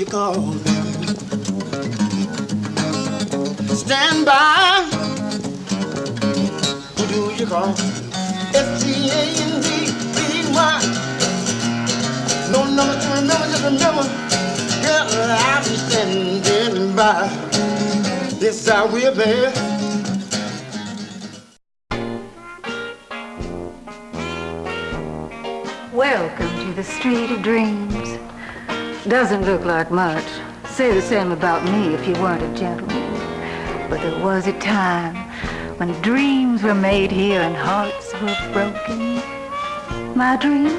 call them. Stand by. Who do you call? S-T-A-N-D-B-Y. No number to remember, just remember. Girl, I'll be standing by. Yes, I will, baby. Welcome to the Street of Dreams. Doesn't look like much. Say the same about me if you weren't a gentleman. But there was a time when dreams were made here and hearts were broken. My dream?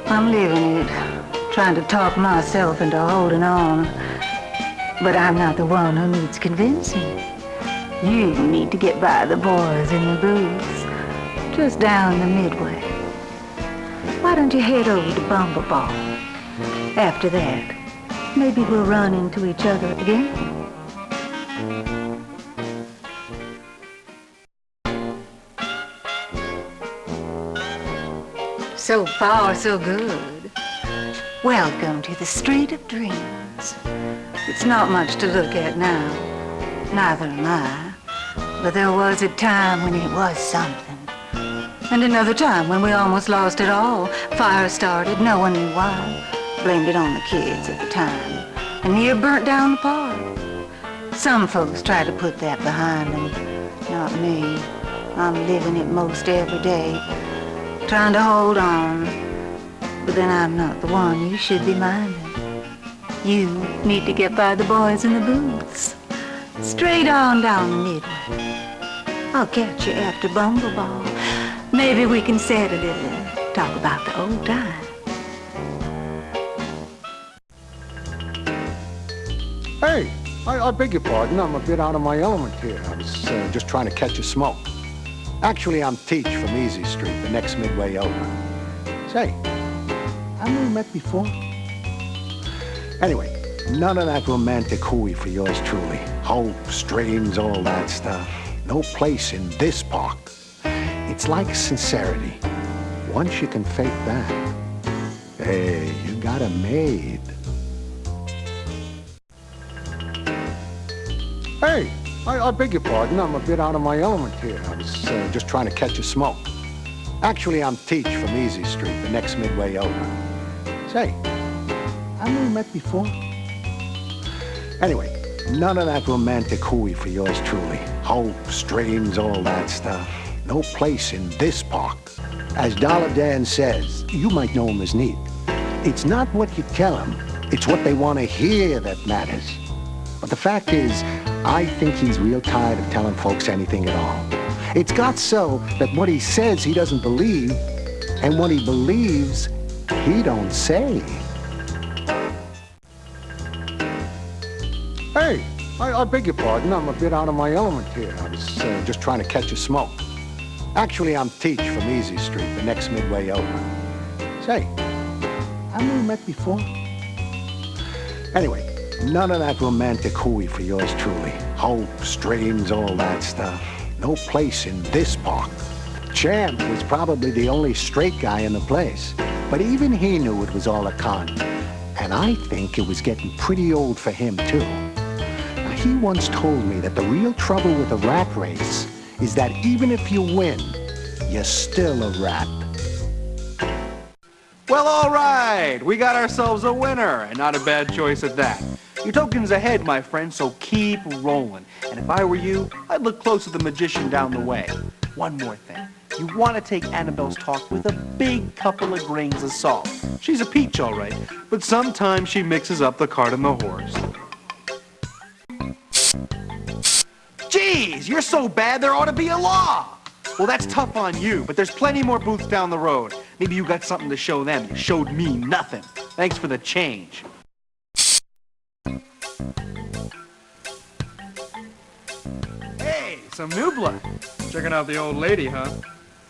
I'm living it, trying to talk myself into holding on. But I'm not the one who needs convincing. You need to get by the boys in the booths, just down the midway. Why don't you head over to Bumbleball? After that, maybe we'll run into each other again. So far, so good. Welcome to the Street of Dreams. It's not much to look at now. Neither am I. But there was a time when it was something. And another time when we almost lost it all. Fire started, no one knew why. Blamed it on the kids at the time. And near burnt down the park. Some folks try to put that behind them. Not me. I'm living it most every day. Trying to hold on. But then I'm not the one you should be minding. You need to get by the boys in the booths. Straight on down the midway. I'll catch you after Bumbleball. Maybe we can settle it and talk about the old time. Hey, I beg your pardon. I'm a bit out of my element here. I was just trying to catch a smoke. Actually, I'm Teach from Easy Street, the next midway over. Say, haven't we met before? Anyway, none of that romantic hooey for yours truly. Hopes, dreams, all that stuff. No place in this park. It's like sincerity. Once you can fake that, hey, you got it made. Hey, I beg your pardon. I'm a bit out of my element here. I was just trying to catch a smoke. Actually, I'm Teach from Easy Street, the next midway over. Say, haven't we met before? Anyway, none of that romantic hooey for yours truly. Hopes, dreams, all that stuff. No place in this park. As Dollar Dan says, you might know him as neat. It's not what you tell them, it's what they want to hear that matters. But the fact is, I think he's real tired of telling folks anything at all. It's got so that what he says he doesn't believe, and what he believes, he don't say. Hey, I beg your pardon. I'm a bit out of my element here. I was just trying to catch a smoke. Actually, I'm Teach from Easy Street, the next midway over. Say, haven't we met before? Anyway, none of that romantic hooey for yours truly. Hopes, dreams, all that stuff. No place in this park. Champ was probably the only straight guy in the place. But even he knew it was all a con. And I think it was getting pretty old for him, too. Now, he once told me that the real trouble with a rat race is that even if you win, you're still a rat. Well, all right. We got ourselves a winner, and not a bad choice at that. Your token's ahead, my friend, so keep rolling. And if I were you, I'd look close at the magician down the way. One more thing. You want to take Annabelle's talk with a big couple of grains of salt. She's a peach, all right, but sometimes she mixes up the cart and the horse. Geez, you're so bad there ought to be a law. Well, that's tough on you, but there's plenty more booths down the road. Maybe you got something to show them. You showed me nothing. Thanks for the change. Hey, some new blood. Checking out the old lady, huh?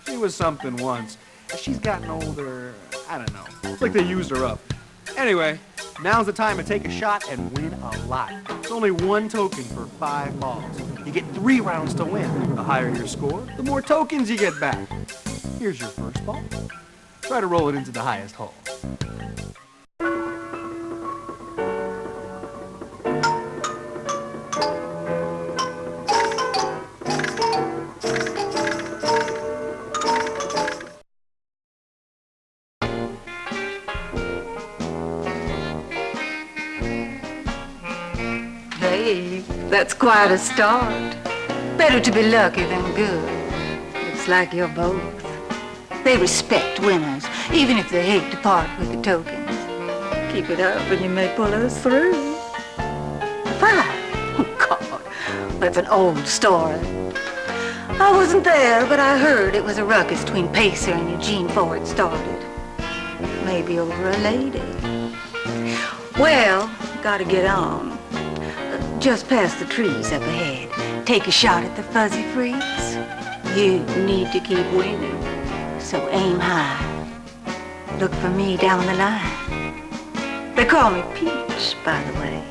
She was something once. As she's gotten older, I don't know. It's like they used her up. Anyway, now's the time to take a shot and win a lot. It's only one token for 5 balls. You get 3 rounds to win. The higher your score, the more tokens you get back. Here's your first ball. Try to roll it into the highest hole. That's quite a start. Better to be lucky than good. Looks like you're both. They respect winners, even if they hate to part with the tokens. Keep it up and you may pull us through. Fire? Oh, God, that's an old story. I wasn't there, but I heard it was a ruckus between Pacer and Eugene before it started. Maybe over a lady. Well, gotta get on. Just past the trees up ahead. Take a shot at the fuzzy freaks. You need to keep winning, so aim high. Look for me down the line. They call me Peach, by the way.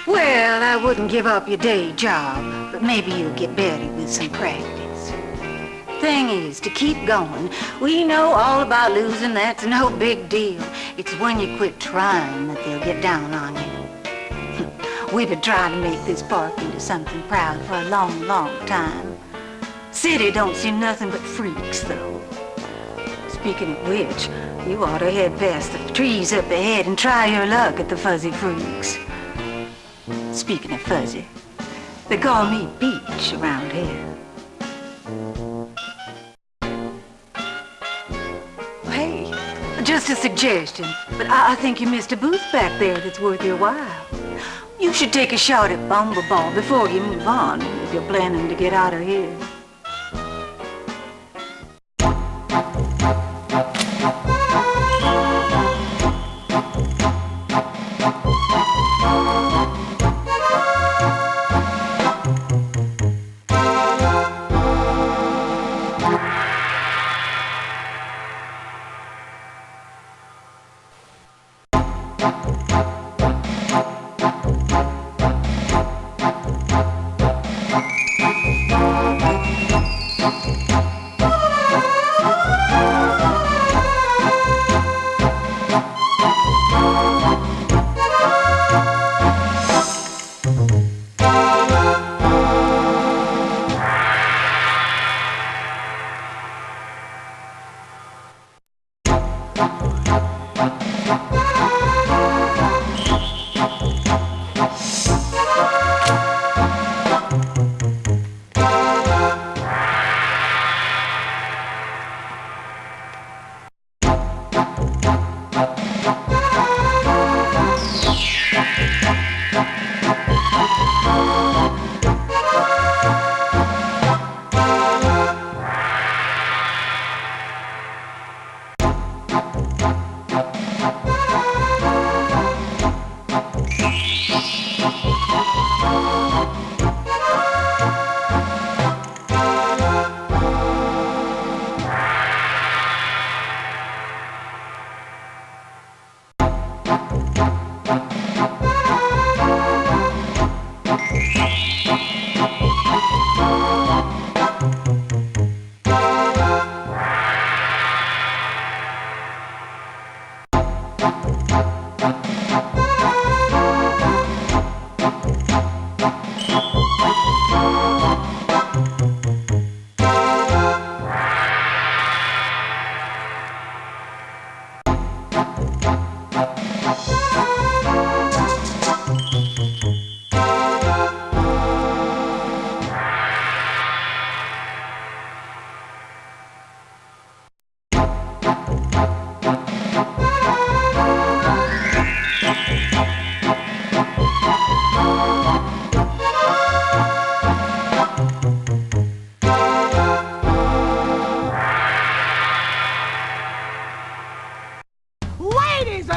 Well, I wouldn't give up your day job, but maybe you'll get better with some practice. Thing is, to keep going, we know all about losing, that's no big deal. It's when you quit trying that they'll get down on you. We've been trying to make this park into something proud for a long, long time. City don't see nothing but freaks, though. Speaking of which, you ought to head past the trees up ahead and try your luck at the fuzzy freaks. Speaking of fuzzy, they call me Peach around here. Hey, just a suggestion, but I think you missed a booth back there that's worth your while. You should take a shot at Bumbleball before you move on, if you're planning to get out of here.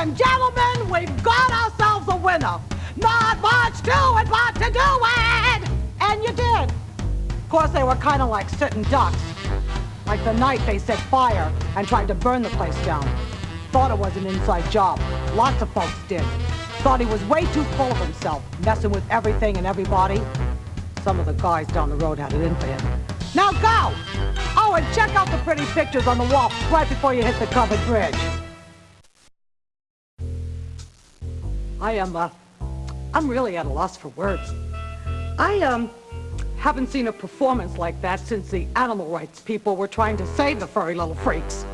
and gentlemen, we've got ourselves a winner. Not much to it but to do it! And you did. Of course, they were kind of like sitting ducks. Like the night they set fire and tried to burn the place down. Thought it was an inside job. Lots of folks did. Thought he was way too full of himself, messing with everything and everybody. Some of the guys down the road had it in for him. Now go! Oh, and check out the pretty pictures on the wall right before you hit the covered bridge. I'm really at a loss for words. I Haven't seen a performance like that since the animal rights people were trying to save the furry little freaks.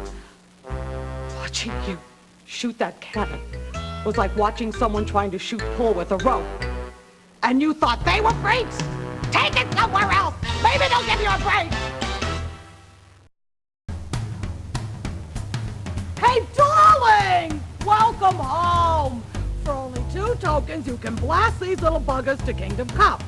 Watching you shoot that cannon was like watching someone trying to shoot pool with a rope. And you thought they were freaks? Take it somewhere else! Maybe they'll give you a break! Hey, darling! Welcome home! For only 2 tokens, you can blast these little buggers to Kingdom Come.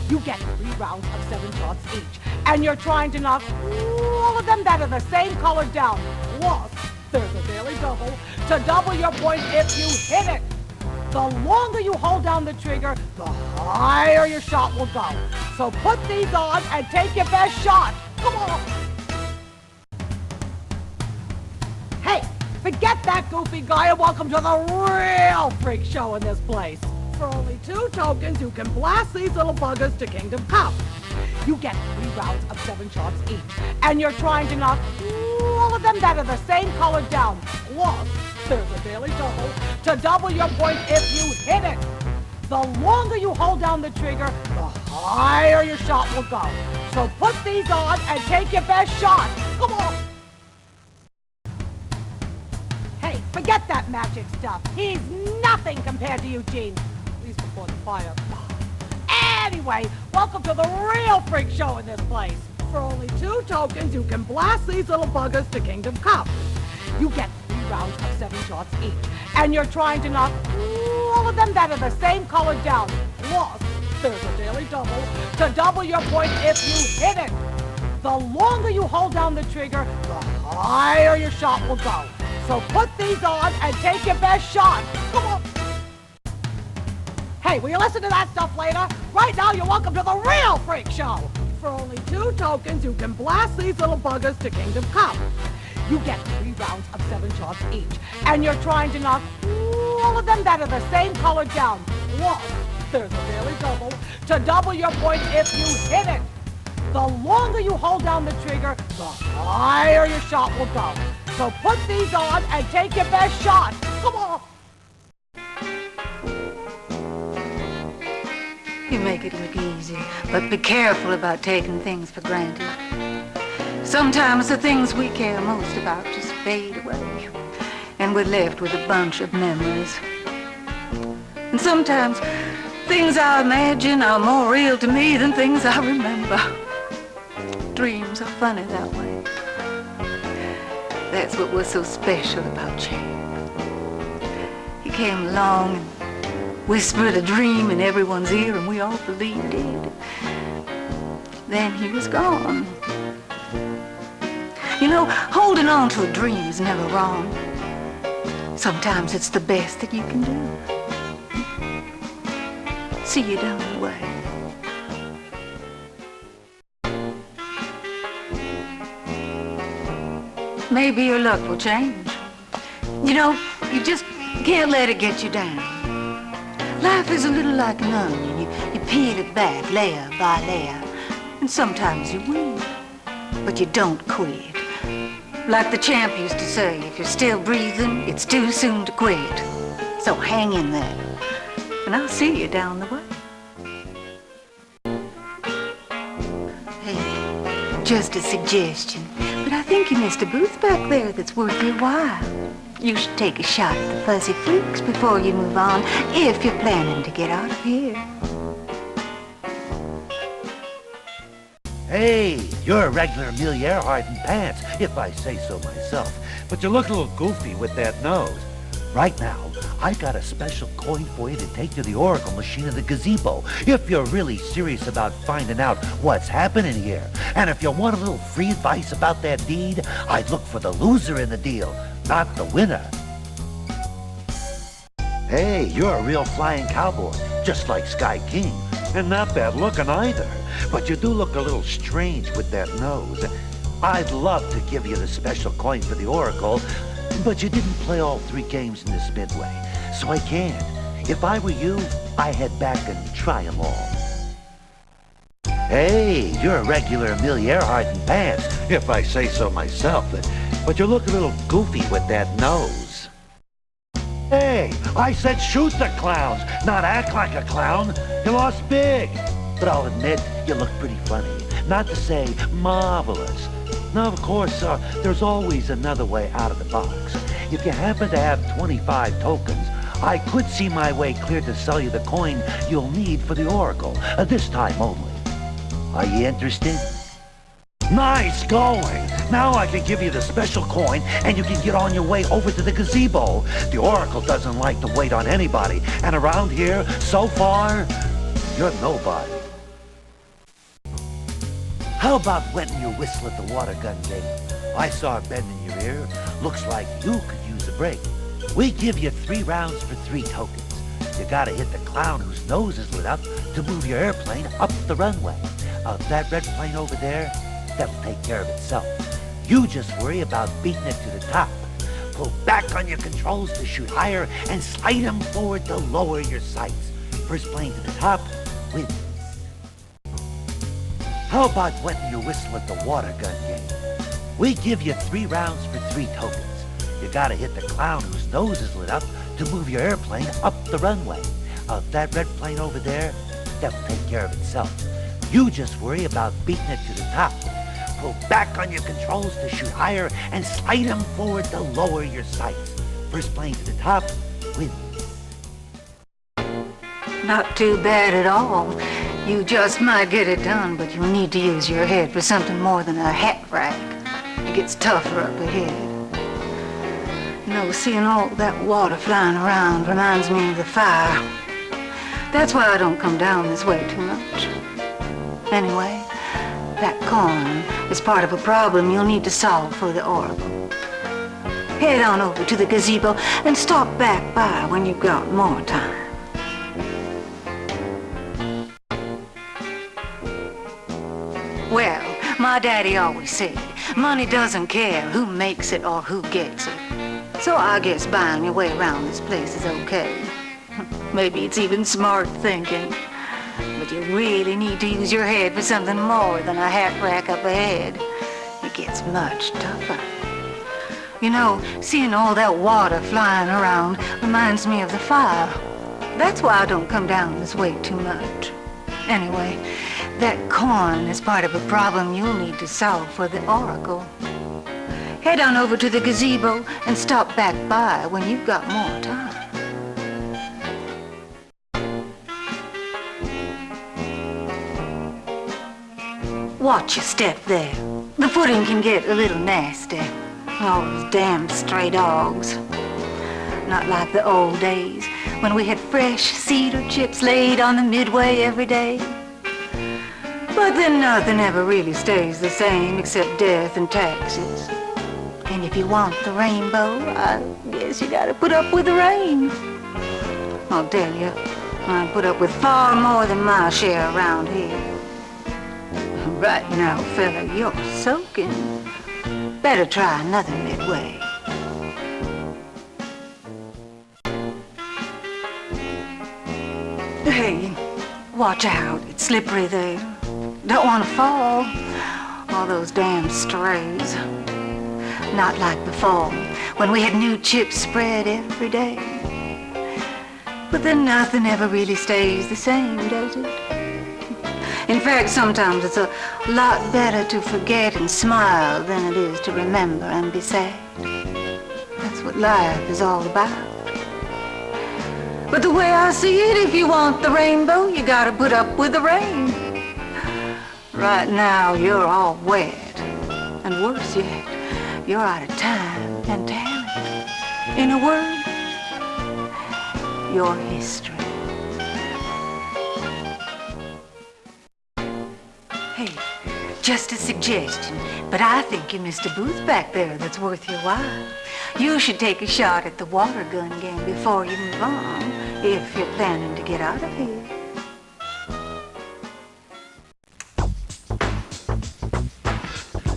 You get 3 rounds of 7 shots each, and you're trying to knock all of them that are the same color down. Plus, there's a daily double to double your points if you hit it. The longer you hold down the trigger, the higher your shot will go. So put these on and take your best shot. Come on. Hey, forget that goofy guy and welcome to the real freak show in this place. For only 2 tokens, you can blast these little buggers to Kingdom Come. You get 3 rounds of 7 shots each, and you're trying to knock all of them that are the same color down. Plus, there's a daily double to double your points if you hit it. The longer you hold down the trigger, the higher your shot will go. So put these on and take your best shot. Come on. Hey, forget that magic stuff. He's nothing compared to Eugene. At least before the fire. Anyway, welcome to the real freak show in this place. For only 2 tokens, you can blast these little buggers to Kingdom Come. You get 3 rounds of 7 shots each, and you're trying to knock all of them that are the same color down. Plus, there's a daily double to double your points if you hit it. The longer you hold down the trigger, the higher your shot will go. So put these on and take your best shot. Come on. Hey, will you listen to that stuff later? Right now, you're welcome to the real freak show. For only 2 tokens, you can blast these little buggers to Kingdom Come. You get 3 rounds of 7 shots each, and you're trying to knock all of them that are the same color down. Plus, there's a daily double to double your points if you hit it. The longer you hold down the trigger, the higher your shot will go. So put these on and take your best shot. Come on. You make it look easy, but be careful about taking things for granted. Sometimes the things we care most about just fade away, and we're left with a bunch of memories. And sometimes things I imagine are more real to me than things I remember. Dreams are funny that way. That's what was so special about Champ. He came along and whispered a dream in everyone's ear, and we all believed it. Then he was gone. You know, holding on to a dream is never wrong. Sometimes it's the best that you can do. See you down the way. Maybe your luck will change. You know, you just can't let it get you down. Life is a little like an onion. You peel it back layer by layer. And sometimes you win, but you don't quit. Like the champ used to say, if you're still breathing, it's too soon to quit. So hang in there, and I'll see you down the way. Hey, just a suggestion, but I think you missed a booth back there that's worth your while. You should take a shot at the Fuzzy Freaks before you move on, if you're planning to get out of here. Hey, you're a regular Amelia Earhart in pants, if I say so myself. But you look a little goofy with that nose. Right now, I got a special coin for you to take to the Oracle machine in the gazebo, if you're really serious about finding out what's happening here. And if you want a little free advice about that deed, I'd look for the loser in the deal, not the winner. Hey, you're a real flying cowboy, just like Sky King. And not bad looking either. But you do look a little strange with that nose. I'd love to give you the special coin for the Oracle, but you didn't play all 3 games in this midway, so I can't. If I were you, I'd head back and try them all. Hey, you're a regular Amelia Earhart in pants, if I say so myself, but you look a little goofy with that nose. Hey, I said shoot the clowns, not act like a clown. You lost big. but I'll admit you look pretty funny. Not to say marvelous. Now, of course, there's always another way out of the box. If you happen to have 25 tokens, I could see my way clear to sell you the coin you'll need for the Oracle, this time only. Are you interested? Nice going! Now I can give you the special coin and you can get on your way over to the gazebo. The Oracle doesn't like to wait on anybody, and around here, so far, you're nobody. How about wetting your whistle at the water gun gate? I saw a bend in your ear. Looks like you could use a break. We give you 3 rounds for 3 tokens. You gotta hit the clown whose nose is lit up to move your airplane up the runway. That red plane over there, that'll take care of itself. You just worry about beating it to the top. Pull back on your controls to shoot higher and slide them forward to lower your sights. First plane to the top wins. How about wetting your whistle at the water gun game? We give you 3 rounds for 3 tokens. You gotta hit the clown whose nose is lit up to move your airplane up the runway. That red plane over there, that'll take care of itself. You just worry about beating it to the top. Pull back on your controls to shoot higher and slide them forward to lower your sights. First plane to the top wins. Not too bad at all. You just might get it done, but you'll need to use your head for something more than a hat rack. It gets tougher up ahead. You know, seeing all that water flying around reminds me of the fire. That's why I don't come down this way too much. Anyway, that coin is part of a problem you'll need to solve for the Oracle. Head on over to the gazebo and stop back by when you've got more time. Well, my daddy always said, money doesn't care who makes it or who gets it. So I guess buying your way around this place is okay. Maybe it's even smart thinking. But you really need to use your head for something more than a hat rack up ahead. It gets much tougher. You know, seeing all that water flying around reminds me of the fire. That's why I don't come down this way too much. Anyway, that coin is part of a problem you'll need to solve for the Oracle. Head on over to the gazebo and stop back by when you've got more time. Watch your step there. The footing can get a little nasty. All those damn stray dogs. Not like the old days when we had fresh cedar chips laid on the midway every day. But then nothing ever really stays the same except death and taxes. And if you want the rainbow, I guess you gotta put up with the rain. I'll tell you, I put up with far more than my share around here. Right now, fella, you're soaking. Better try another midway. Hey, watch out. It's slippery there. Don't want to fall. All those damn strays. Not like before, when we had new chips spread every day. But then nothing ever really stays the same, does it? In fact, sometimes it's a lot better to forget and smile than it is to remember and be sad. That's what life is all about. But the way I see it, if you want the rainbow, you gotta put up with the rain. Right now, you're all wet. And worse yet, you're out of time and talent. In a word, your history. Hey, just a suggestion, but I think you missed a booth back there that's worth your while. You should take a shot at the water gun game before you move on, if you're planning to get out of here.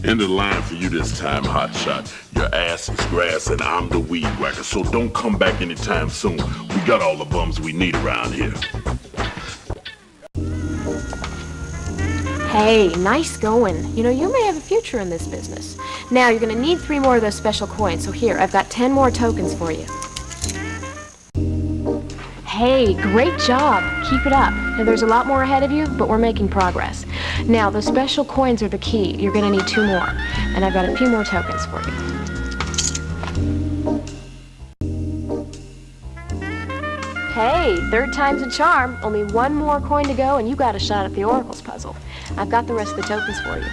End of the line for you this time, hotshot. Your ass is grass and I'm the weed whacker, so don't come back anytime soon. We got all the bums we need around here. Hey, nice going. You know, you may have a future in this business. Now, you're gonna need 3 more of those special coins, so here, I've got 10 more tokens for you. Hey, great job. Keep it up. Now, there's a lot more ahead of you, but we're making progress. Now, those special coins are the key. You're gonna need 2 more. And I've got a few more tokens for you. Hey, 3rd time's a charm. Only 1 more coin to go, and you got a shot at the Oracle's puzzle. I've got the rest of the tokens for you.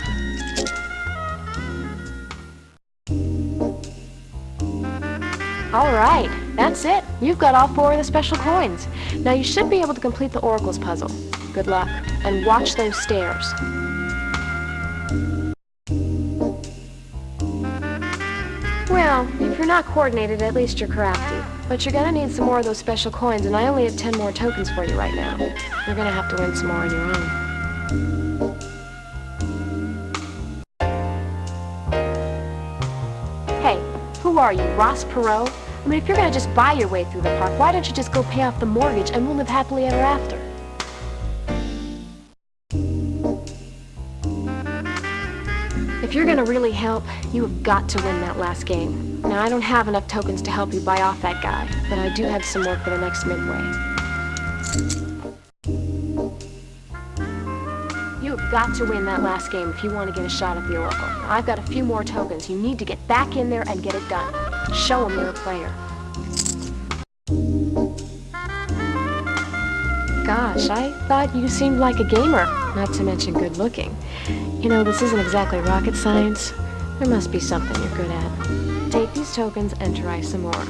All right, that's it. You've got all 4 of the special coins. Now you should be able to complete the Oracle's puzzle. Good luck, and watch those stairs. Well, if you're not coordinated, at least you're crafty. But you're gonna need some more of those special coins, and I only have 10 more tokens for you right now. You're gonna have to win some more on your own. Hey, who are you, Ross Perot? I mean, if you're gonna just buy your way through the park, why don't you just go pay off the mortgage and we'll live happily ever after? If you're gonna really help, you have got to win that last game. Now, I don't have enough tokens to help you buy off that guy, but I do have some more for the next midway. You have got to win that last game if you want to get a shot at the Oracle. Now, I've got a few more tokens. You need to get back in there and get it done. Show them you're a player. Gosh, I thought you seemed like a gamer, not to mention good looking. You know, this isn't exactly rocket science. There must be something you're good at. Take these tokens and try some more.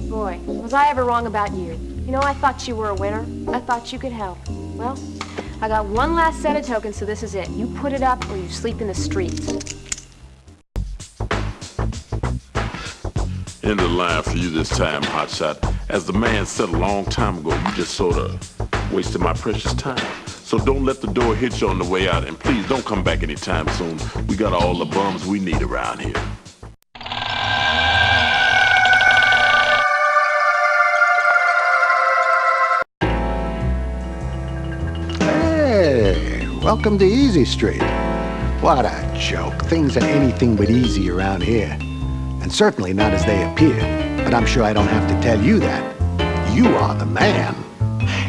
Boy, was I ever wrong about you. You know, I thought you were a winner. I thought you could help. Well, I got 1 last set of tokens, so this is it. You put it up or you sleep in the streets. End of the line for you this time, hotshot. As the man said a long time ago, you just sort of wasted my precious time. So don't let the door hit you on the way out, and please don't come back anytime soon. We got all the bums we need around here. Hey, welcome to Easy Street. What a joke. Things are anything but easy around here. And certainly not as they appear. But I'm sure I don't have to tell you that. You are the man.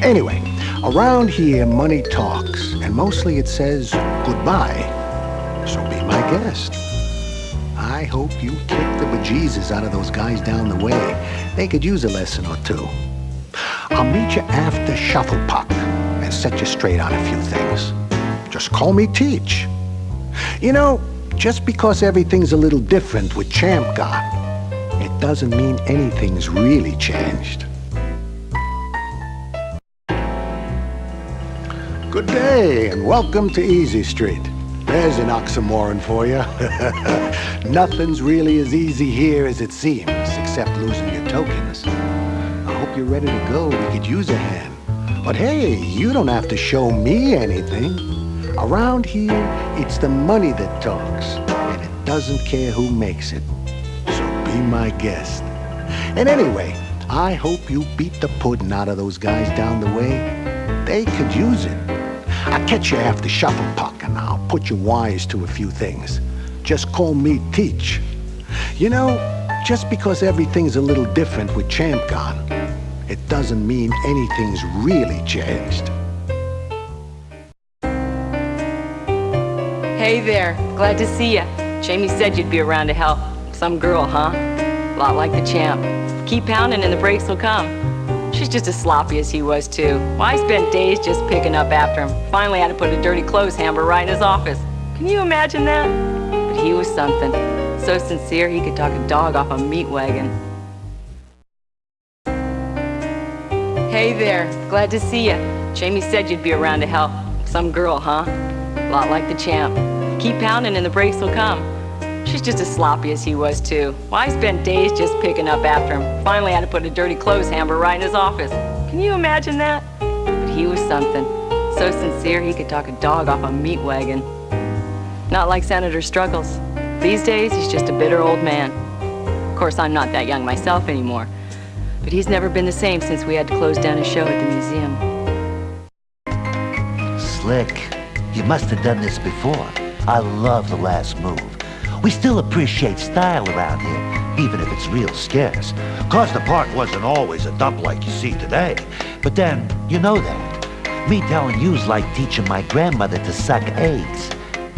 Anyway, around here money talks, and mostly it says goodbye. So be my guest. I hope you kick the bejesus out of those guys down the way. They could use a lesson or 2. I'll meet you after Shufflepuck and set you straight on a few things. Just call me Teach. You know, just because everything's a little different with Champ gone, it doesn't mean anything's really changed. Good day, and welcome to Easy Street. There's an oxymoron for you. Nothing's really as easy here as it seems, except losing your tokens. I hope you're ready to go. We could use a hand. But hey, you don't have to show me anything. Around here, it's the money that talks, and it doesn't care who makes it. So be my guest. And anyway, I hope you beat the pudding out of those guys down the way. They could use it. I'll catch you after Shufflepuck, and I'll put you wise to a few things. Just call me Teach. You know, just because everything's a little different with Champ gone, it doesn't mean anything's really changed. Hey there, glad to see ya. Jamie said you'd be around to help. Some girl, huh? A lot like the Champ. Keep pounding and the breaks will come. She's just as sloppy as he was, too. Well, I spent days just picking up after him. Finally had to put a dirty clothes hamper right in his office. Can you imagine that? But he was something. So sincere, he could talk a dog off a meat wagon. Hey there, glad to see ya. Jamie said you'd be around to help. Some girl, huh? A lot like the Champ. Keep pounding and the breaks will come. She's just as sloppy as he was, too. Well, I spent days just picking up after him. Finally had to put a dirty clothes hamper right in his office. Can you imagine that? But he was something. So sincere, he could talk a dog off a meat wagon. Not like Senator Struggles. These days, he's just a bitter old man. Of course, I'm not that young myself anymore. But he's never been the same since we had to close down his show at the museum. Slick. You must have done this before. I love the last move. We still appreciate style around here. even if it's real scarce. 'Cause the park wasn't always a dump like you see today. But then, you know that. Me telling you's like teaching my grandmother to suck eggs.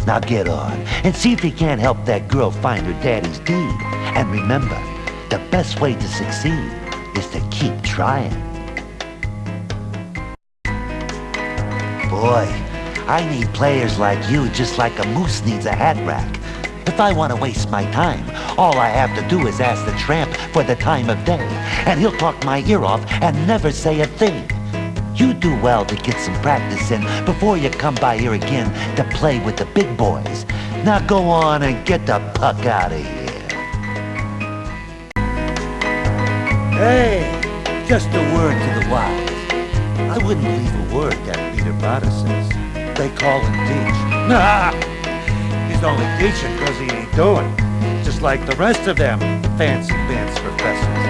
Now get on, and see if you can't help that girl find her daddy's deed. And remember, the best way to succeed is to keep trying. Boy, I need players like you just like a moose needs a hat rack. If I want to waste my time, all I have to do is ask the tramp for the time of day, and he'll talk my ear off and never say a thing. You do well to get some practice in before you come by here again to play with the big boys. Now go on and get the puck out of here. Hey, just a word to the wise. I wouldn't believe a word that Peter Potter says. They call him teach. Nah, he's only teaching because he ain't doing. Just like the rest of them fancy pants professors.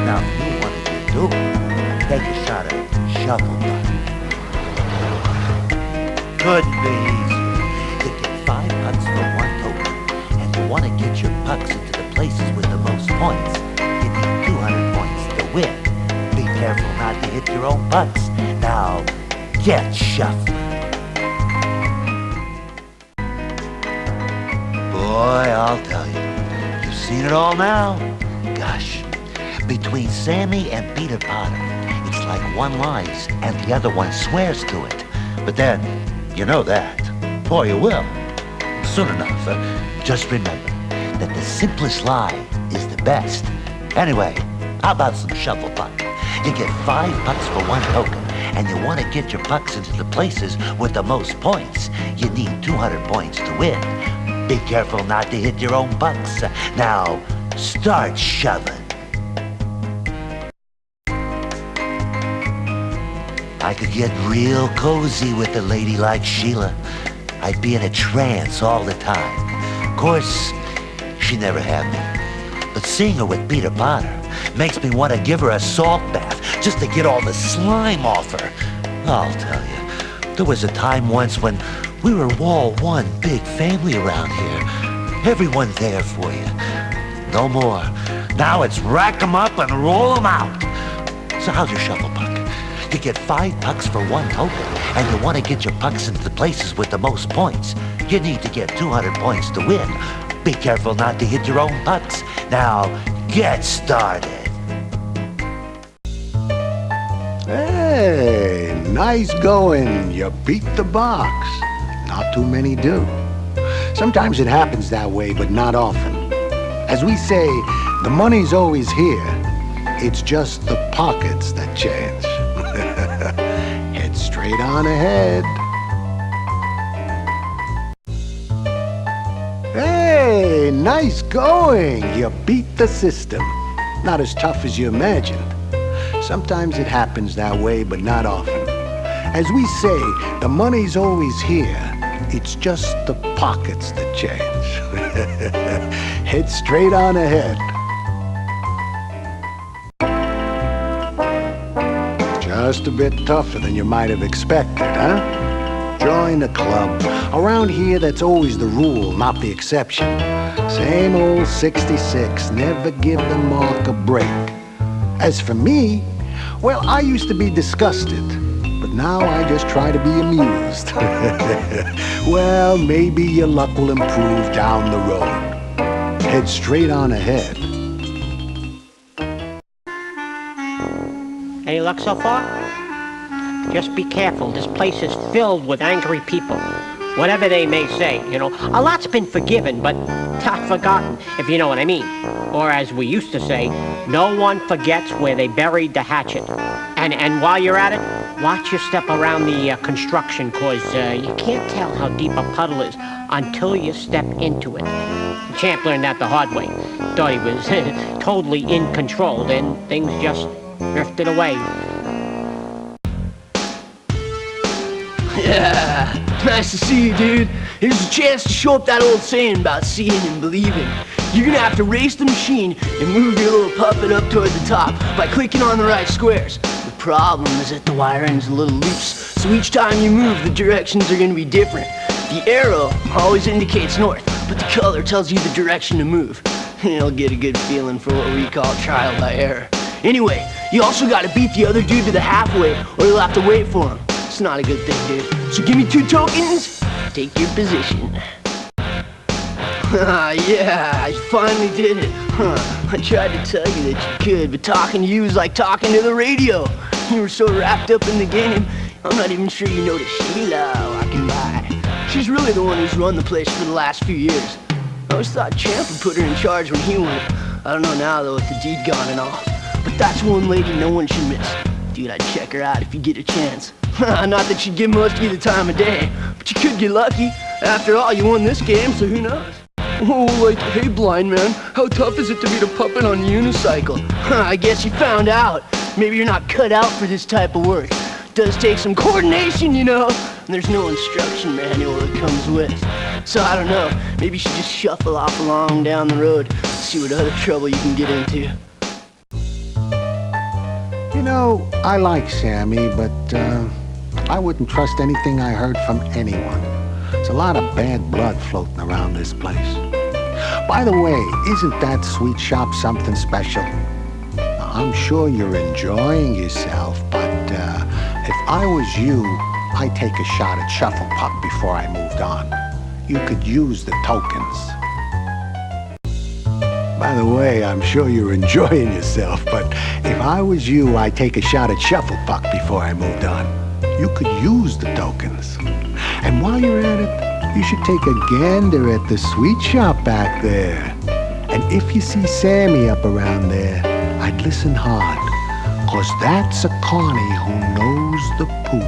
Now, if you wanted to do it, take a shot at shovel button. Couldn't be easier. You get 5 pucks for 1 token, and you want to get your pucks into the places with the most points. You need 200 points to win. Be careful not to hit your own pucks. Now, get shuffling. Boy, I'll tell you, you've seen it all now. Gosh, between Sammy and Peter Potter, it's like one lies and the other one swears to it. But then, you know that, or you will, soon enough. Just remember that the simplest lie is the best. Anyway, how about some shuffle puck? You get 5 pucks for 1 token, and you want to get your pucks into the places with the most points. You need 200 points to win. Be careful not to hit your own pucks. Now, start shoving. I could get real cozy with a lady like Sheila. I'd be in a trance all the time. Of course, she never had me. But seeing her with Peter Potter makes me want to give her a salt bath just to get all the slime off her. I'll tell you, there was a time once when we were all one big family around here. Everyone's there for you. No more. Now it's rack 'em up and roll 'em out. So how's your shuffle puck? You get 5 pucks for 1 token, and you want to get your pucks into the places with the most points. You need to get 200 points to win. Be careful not to hit your own pucks. Now, get started. Hey, nice going. You beat the box. Not too many do. Sometimes it happens that way, but not often. As we say, the money's always here. It's just the pockets that change. Head straight on ahead. Hey, nice going. You beat the system. Not as tough as you imagined. Sometimes it happens that way, but not often. As we say, the money's always here. It's just the pockets that change. Head straight on ahead. Just a bit tougher than you might have expected, huh? Join the club. Around here, that's always the rule, not the exception. Same old 66, never give the mark a break. As for me, well, I used to be disgusted, but now I just try to be amused. Well, maybe your luck will improve down the road. Head straight on ahead. Any luck so far? Just be careful. This place is filled with angry people. Whatever they may say, you know. A lot's been forgiven, but not forgotten, if you know what I mean. Or as we used to say, no one forgets where they buried the hatchet. And while you're at it, watch your step around the construction, cause you can't tell how deep a puddle is until you step into it. The champ learned that the hard way. Thought he was totally in control, then things just drifted away. Yeah, nice to see you, dude. Here's a chance to show up that old saying about seeing and believing. You're gonna have to race the machine and move your little puppet up toward the top by clicking on the right squares. The problem is that the wire end's a little loose, so each time you move, the directions are gonna be different. The arrow always indicates north, but the color tells you the direction to move. You'll get a good feeling for what we call trial by error. Anyway, you also gotta beat the other dude to the halfway, or you'll have to wait for him. It's not a good thing, dude. So give me 2 tokens, take your position. Yeah, I finally did it. I tried to tell you that you could, but talking to you is like talking to the radio. You were so wrapped up in the game, I'm not even sure you noticed Sheila walking by. She's really the one who's run the place for the last few years. I always thought Champ would put her in charge when he went. I don't know now, though, with the deed gone and all. But that's one lady no one should miss. Dude, I'd check her out if you get a chance. Not that she'd give most of you the time of day, but you could get lucky. After all, you won this game, so who knows? Oh, like, hey, blind man, how tough is it to beat a puppet on a unicycle? I guess you found out. Maybe you're not cut out for this type of work. It does take some coordination, you know, and there's no instruction manual that comes with. So I don't know, maybe you should just shuffle off along down the road, see what other trouble you can get into. You know, I like Sammy, but I wouldn't trust anything I heard from anyone. There's a lot of bad blood floating around this place. By the way, isn't that sweet shop something special? I'm sure you're enjoying yourself, but if I was you, I'd take a shot at Shuffle Puck before I moved on. You could use the tokens. By the way, I'm sure you're enjoying yourself, but if I was you, I'd take a shot at Shuffle Puck before I moved on. You could use the tokens. And while you're at it, you should take a gander at the sweet shop back there. And if you see Sammy up around there, I'd listen hard, 'cause that's a carny who knows the poop.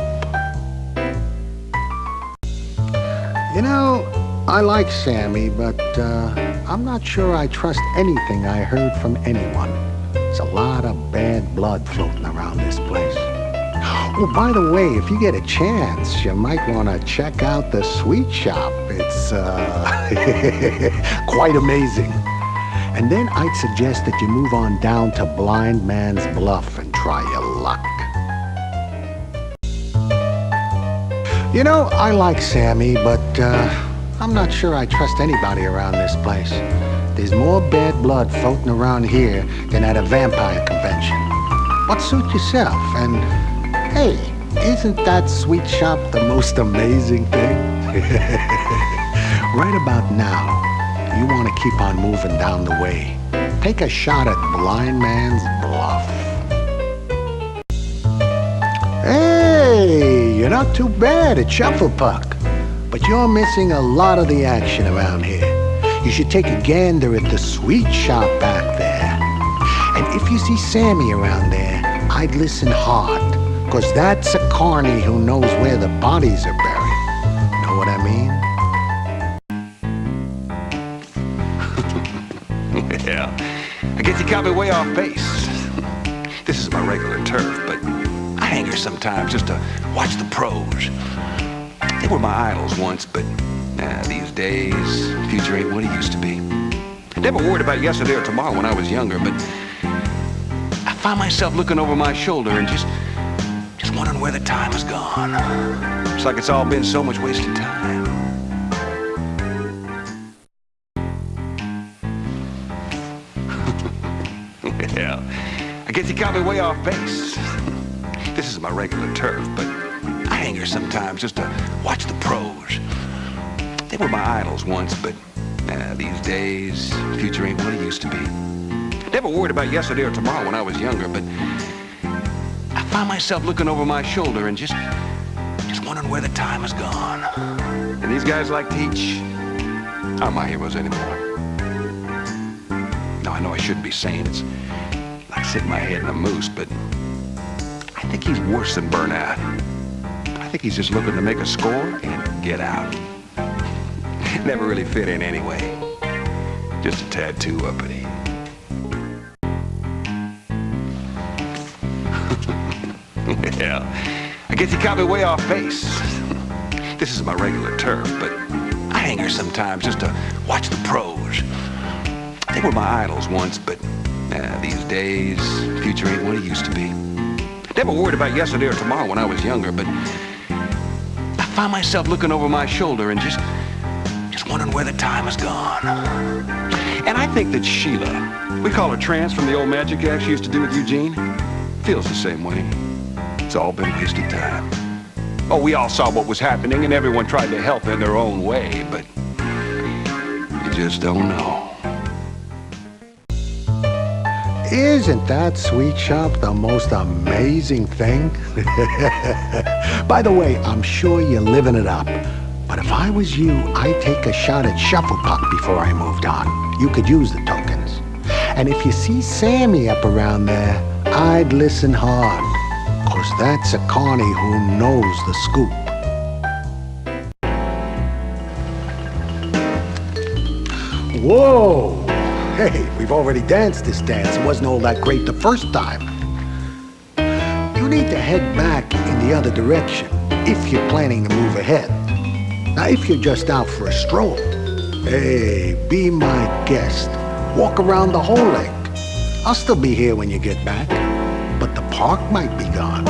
You know, I like Sammy, but I'm not sure I trust anything I heard from anyone. There's a lot of bad blood floating around this place. Oh, by the way, if you get a chance, you might want to check out the sweet shop. It's quite amazing. And then I'd suggest that you move on down to Blind Man's Bluff and try your luck. You know, I like Sammy, but I'm not sure I trust anybody around this place. There's more bad blood floating around here than at a vampire convention. But suit yourself, and hey, isn't that sweet shop the most amazing thing? Right about now, you want to keep on moving down the way. Take a shot at Blind Man's Bluff. Hey, you're not too bad at Shuffle Puck, but you're missing a lot of the action around here. You should take a gander at the sweet shop back there. And if you see Sammy around there, I'd listen hard, 'cause that's a carny who knows where the bodies are buried. Know what I mean? Yeah, I guess you got me way off base. This is my regular turf, but I hang here sometimes just to watch the pros. They were my idols once, but these days, the future ain't what it used to be. I never worried about yesterday or tomorrow when I was younger, but I find myself looking over my shoulder and just wondering where the time has gone. It's like it's all been so much wasted time. Yeah, I guess you got me way off base. This is my regular turf, but I hang here sometimes just to watch the pros. They were my idols once, but these days, the future ain't what it used to be. Never worried about yesterday or tomorrow when I was younger, but I find myself looking over my shoulder and just wondering where the time has gone. And these guys like Teach aren't my heroes anymore. Now, I know I shouldn't be saying it's like sitting my head in a moose, but I think he's worse than burnout. I think he's just looking to make a score and get out. Never really fit in anyway. Just a tad too uppity. Yeah, I guess you caught me way off base. This is my regular turf, but I hang here sometimes just to watch the pros. They were my idols once, but these days, the future ain't what it used to be. Never worried about yesterday or tomorrow when I was younger, but I find myself looking over my shoulder and just wondering where the time has gone. And I think that Sheila, we call her Trance from the old magic act she used to do with Eugene, feels the same way. It's all been wasted time. Oh, we all saw what was happening and everyone tried to help in their own way, but you just don't know. Isn't that sweet shop the most amazing thing? By the way, I'm sure you're living it up. But if I was you, I'd take a shot at Shufflepuck before I moved on. You could use the tokens. And if you see Sammy up around there, I'd listen hard. 'Cause that's a Connie who knows the scoop. Whoa! Hey, we've already danced this dance. It wasn't all that great the first time. You need to head back in the other direction if you're planning to move ahead. Now, if you're just out for a stroll, hey, be my guest. Walk around the whole lake. I'll still be here when you get back, but the park might be gone.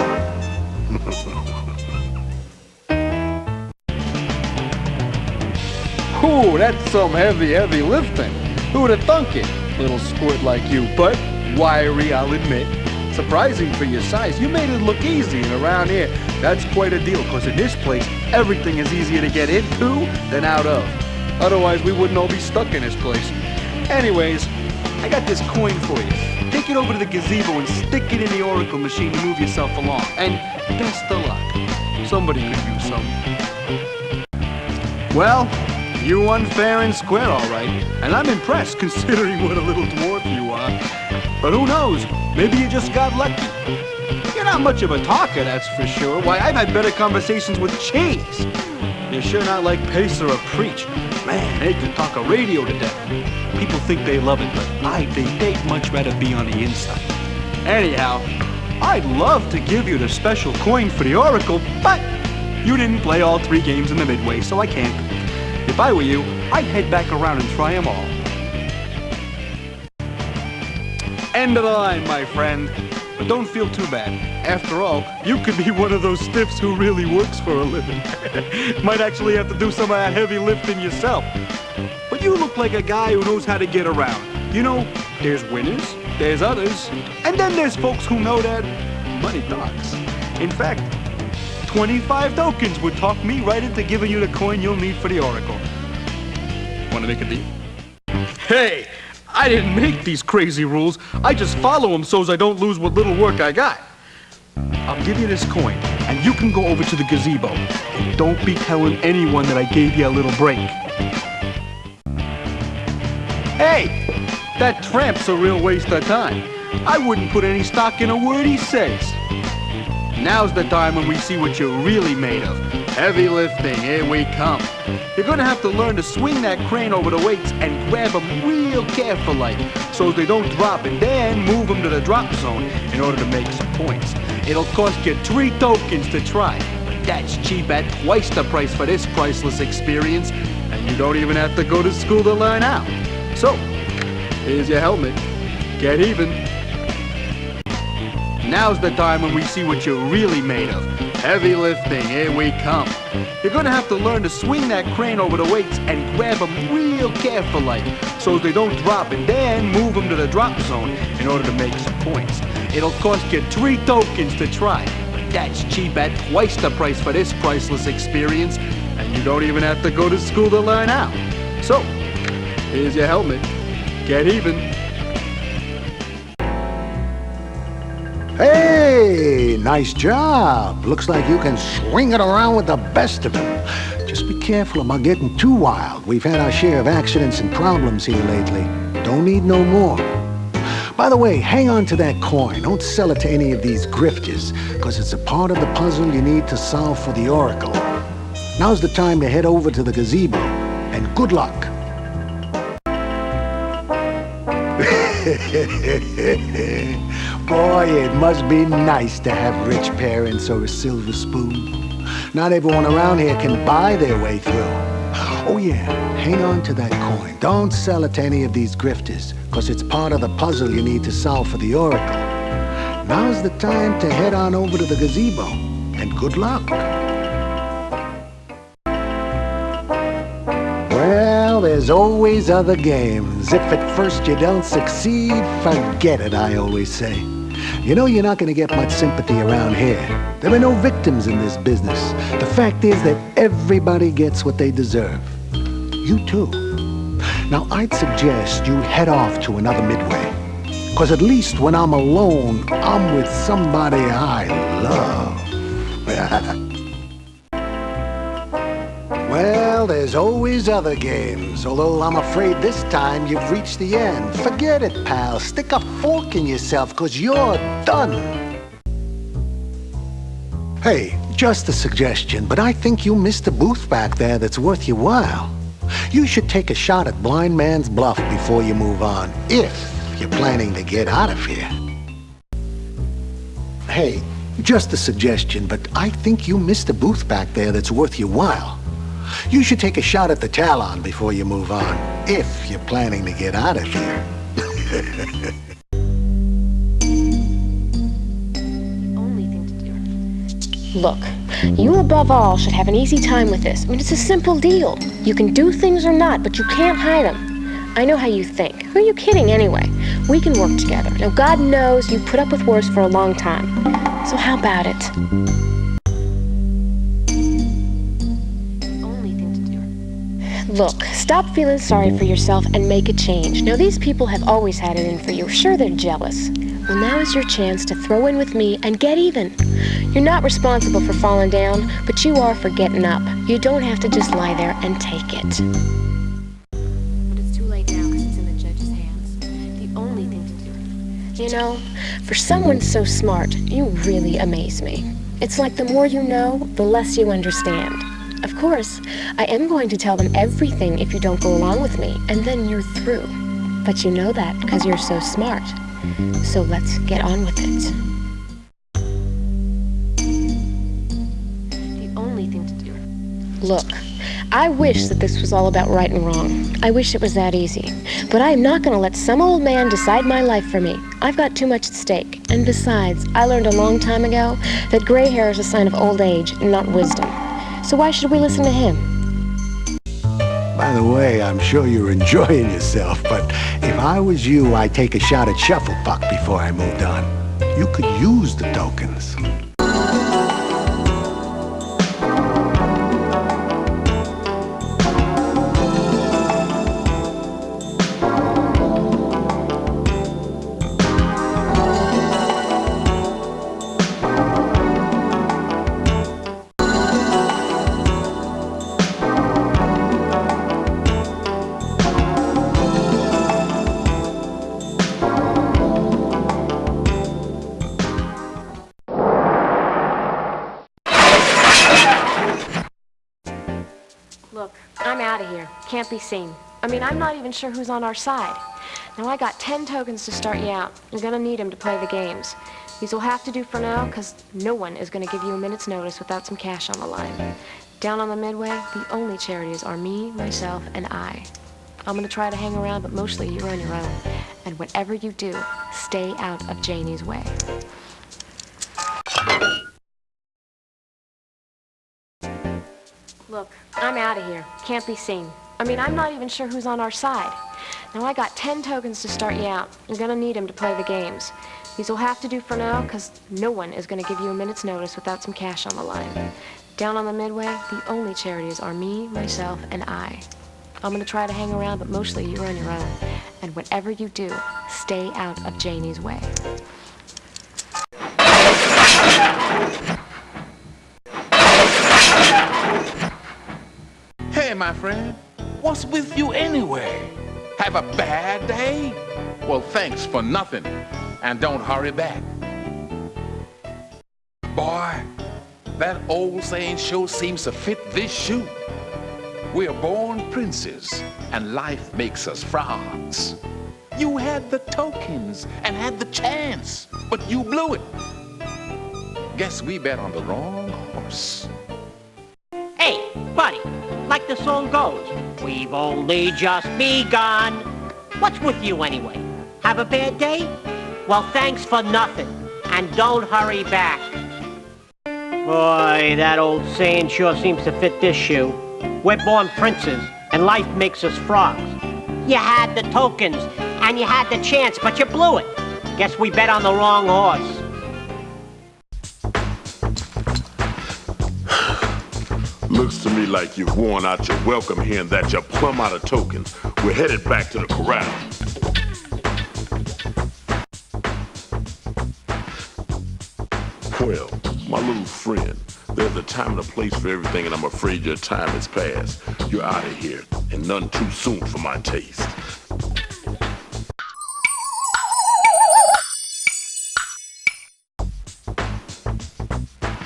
Ooh, that's some heavy lifting. Who'd have thunk it? Little squirt like you, but wiry, I'll admit. Surprising for your size. You made it look easy, and around here, that's quite a deal, because in this place, everything is easier to get into than out of. Otherwise, we wouldn't all be stuck in this place. Anyways, I got this coin for you. Take it over to the gazebo and stick it in the oracle machine to move yourself along. And best of luck. Somebody could use some. Well, you won fair and square, all right. And I'm impressed, considering what a little dwarf you are. But who knows? Maybe you just got lucky. You're not much of a talker, that's for sure. Why, I've had better conversations with cheese. You're sure not like Pacer or Preach. Man, they could talk a radio to death. People think they love it, but I think they'd much rather be on the inside. Anyhow, I'd love to give you the special coin for the Oracle, but you didn't play all 3 games in the midway, so I can't. If I were you, I'd head back around and try them all. End of the line, my friend. But don't feel too bad. After all, you could be one of those stiffs who really works for a living. Might actually have to do some of that heavy lifting yourself. But you look like a guy who knows how to get around. You know, there's winners, there's others, and then there's folks who know that money talks. In fact, 25 tokens would talk me right into giving you the coin you'll need for the Oracle. Want to make a deal? Hey! I didn't make these crazy rules. I just follow them so as I don't lose what little work I got. I'll give you this coin, and you can go over to the gazebo. And don't be telling anyone that I gave you a little break. Hey! That tramp's a real waste of time. I wouldn't put any stock in a word he says. Now's the time when we see what you're really made of. Heavy lifting, here we come. You're gonna have to learn to swing that crane over the weights and grab them real careful like, so they don't drop, and then move them to the drop zone in order to make some points. It'll cost you 3 tokens to try, but that's cheap at twice the price for this priceless experience, and you don't even have to go to school to learn how. So, here's your helmet. Get even. Now's the time when we see what you're really made of. Heavy lifting, here we come. You're gonna have to learn to swing that crane over the weights and grab them real careful like, so they don't drop, and then move them to the drop zone in order to make some points. It'll cost you 3 tokens to try, but that's cheap at twice the price for this priceless experience, and you don't even have to go to school to learn how. So, here's your helmet. Get even. Hey, nice job. Looks like you can swing it around with the best of them. Just be careful about getting too wild. We've had our share of accidents and problems here lately. Don't need no more. By the way, hang on to that coin. Don't sell it to any of these grifters, because it's a part of the puzzle you need to solve for the Oracle. Now's the time to head over to the gazebo, and good luck. Boy, it must be nice to have rich parents or a silver spoon. Not everyone around here can buy their way through. Oh yeah, hang on to that coin. Don't sell it to any of these grifters, because it's part of the puzzle you need to solve for the Oracle. Now's the time to head on over to the gazebo, and good luck. Well, there there's always other games. If at first you don't succeed, forget it, I always say. You know you're not going to get much sympathy around here. There are no victims in this business. The fact is that everybody gets what they deserve. You too. Now, I'd suggest you head off to another Midway. Because at least when I'm alone, I'm with somebody I love. Well, there's always other games, although I'm afraid this time you've reached the end. Forget it, pal. Stick a fork in yourself, because you're done. Hey, just a suggestion, but I think you missed a booth back there that's worth your while. You should take a shot at Blind Man's Bluff before you move on, if you're planning to get out of here. Hey, just a suggestion, but I think you missed a booth back there that's worth your while. You should take a shot at the Talon before you move on, if you're planning to get out of here. Only thing to do. Look, you above all should have an easy time with this. I mean, it's a simple deal. You can do things or not, but you can't hide them. I know how you think. Who are you kidding anyway? We can work together. Now, God knows you've put up with worse for a long time. So how about it? Look, stop feeling sorry for yourself and make a change. Now, these people have always had it in for you. Sure, they're jealous. Well, now is your chance to throw in with me and get even. You're not responsible for falling down, but you are for getting up. You don't have to just lie there and take it. But it's too late now because it's in the judge's hands. The only thing to do. You know, for someone so smart, you really amaze me. It's like the more you know, the less you understand. Of course, I am going to tell them everything if you don't go along with me, and then you're through. But you know that because you're so smart. So let's get on with it. The only thing to do. Look, I wish that this was all about right and wrong. I wish it was that easy. But I am not going to let some old man decide my life for me. I've got too much at stake. And besides, I learned a long time ago that gray hair is a sign of old age, not wisdom. So why should we listen to him? By the way, I'm sure you're enjoying yourself, but if I was you, I'd take a shot at shufflepuck before I moved on. You could use the tokens. Look, I'm out of here. Can't be seen. I mean, I'm not even sure who's on our side. Now, I got 10 tokens to start you out. You're gonna need them to play the games. These will have to do for now, because no one is gonna give you a minute's notice without some cash on the line. Down on the Midway, the only charities are me, myself, and I. I'm gonna try to hang around, but mostly you're on your own. And whatever you do, stay out of Janie's way. Look, I'm out of here. Can't be seen. I mean, I'm not even sure who's on our side. Now, I got 10 tokens to start you out. You're gonna need them to play the games. These will have to do for now, because no one is gonna give you a minute's notice without some cash on the line. Down on the Midway, the only charities are me, myself, and I. I'm gonna try to hang around, but mostly you're on your own. And whatever you do, stay out of Janie's way. Hey, my friend, what's with you anyway? Have a bad day? Well, thanks for nothing, and don't hurry back. Boy, that old saying sure seems to fit this shoe. We are born princes, and life makes us frogs. You had the tokens and had the chance, but you blew it. Guess we bet on the wrong horse. Hey, buddy, like the song goes, we've only just begun. What's with you anyway? Have a bad day? Well, thanks for nothing, and don't hurry back. Boy, that old saying sure seems to fit this shoe. We're born princes, and life makes us frogs. You had the tokens, and you had the chance, but you blew it. Guess we bet on the wrong horse. Looks to me like you've worn out your welcome here and that you're plumb out of tokens. We're headed back to the corral. Well, my little friend, there's a time and a place for everything, and I'm afraid your time has passed. You're out of here, and none too soon for my taste.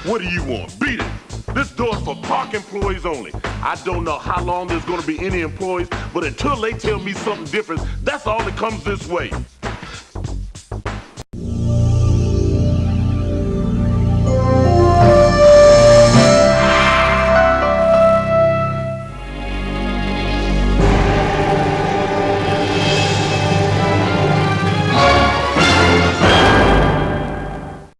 What do you want? Beat it! This door's for park employees only. I don't know how long there's gonna be any employees, but until they tell me something different, that's all that comes this way.